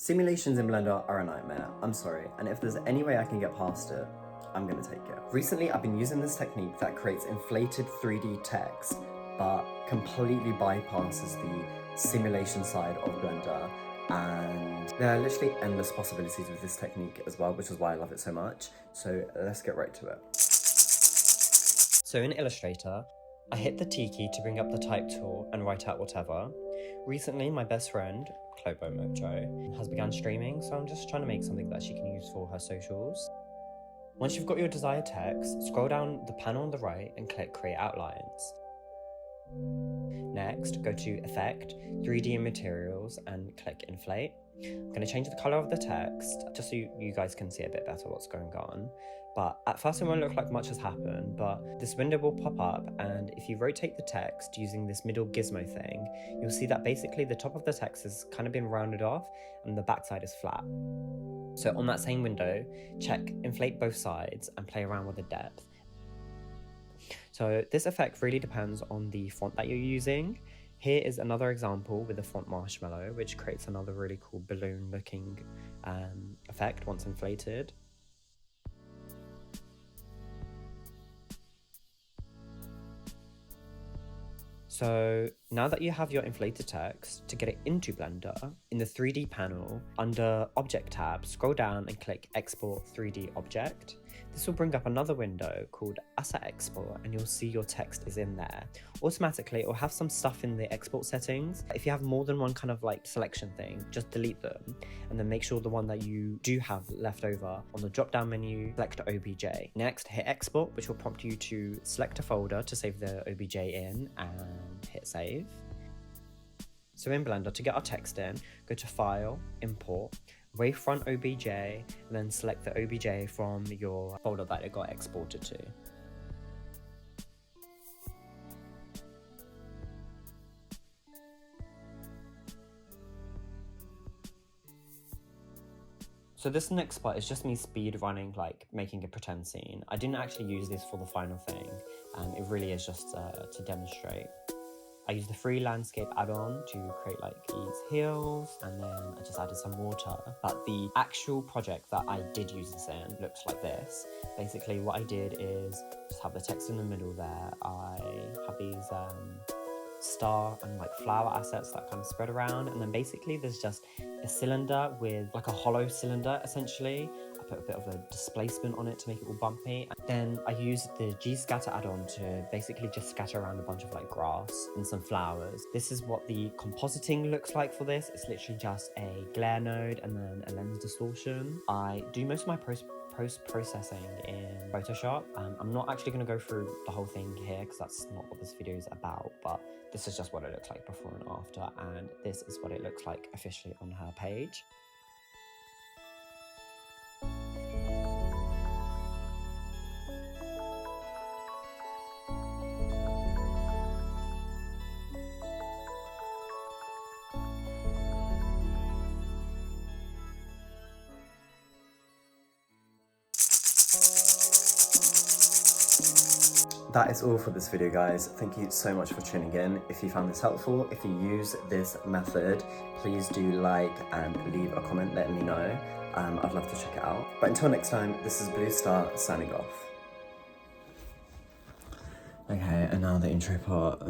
Simulations in Blender are a nightmare, I'm sorry, and if there's any way I can get past it, I'm gonna take it. Recently, I've been using this technique that creates inflated 3D text, but completely bypasses the simulation side of Blender, and there are literally endless possibilities with this technique as well, which is why I love it so much. So let's get right to it. So in Illustrator, I hit the T key to bring up the type tool and write out whatever. Recently, my best friend, Clobo Mojo, has begun streaming, so I'm just trying to make something that she can use for her socials. Once you've got your desired text, scroll down the panel on the right and click Create Outlines. Next, go to Effect, 3D and Materials, and click Inflate. I'm going to change the colour of the text, just so you guys can see a bit better what's going on. But at first it won't look like much has happened, but this window will pop up, and if you rotate the text using this middle gizmo thing, you'll see that basically the top of the text has kind of been rounded off, and the backside is flat. So on that same window, check Inflate both sides and play around with the depth. So this effect really depends on the font that you're using. Here is another example with the font Marshmallow, which creates another really cool balloon looking effect once inflated. So now that you have your inflated text, to get it into Blender, in the 3D panel, under Object tab, scroll down and click Export 3D Object. This will bring up another window called Asset Export, and you'll see your text is in there. Automatically, it will have some stuff in the export settings. If you have more than one kind of like selection thing, just delete them, and then make sure the one that you do have left over on the drop down menu, select OBJ. Next, hit Export, which will prompt you to select a folder to save the OBJ in, and hit Save. So in Blender, to get our text in, go to File, Import, Wavefront OBJ, and then select the OBJ from your folder that it got exported to. So this next part is just me speed running, like making a pretend scene. I didn't actually use this for the final thing, and it really is just to demonstrate. I used the free landscape add-on to create like these hills, and then I just added some water. But the actual project that I did use this in looks like this. Basically what I did is just have the text in the middle there. I have these star and like flower assets that kind of spread around, and then basically there's just a cylinder with like a hollow cylinder essentially. I put a bit of a displacement on it to make it all bumpy. And then I used the G-Scatter add-on to basically just scatter around a bunch of like grass and some flowers. This is what the compositing looks like for this. It's literally just a glare node and then a lens distortion. I do most of my post-processing in Photoshop. I'm not actually going to go through the whole thing here because that's not what this video is about, but this is just what it looks like before and after, and this is what it looks like officially on her page. That is all for this video, guys. Thank you so much for tuning in. If you found this helpful, if you use this method, please do like and leave a comment letting me know. I'd love to check it out. But until next time, this is Blustar signing off. Okay, and now the intro part.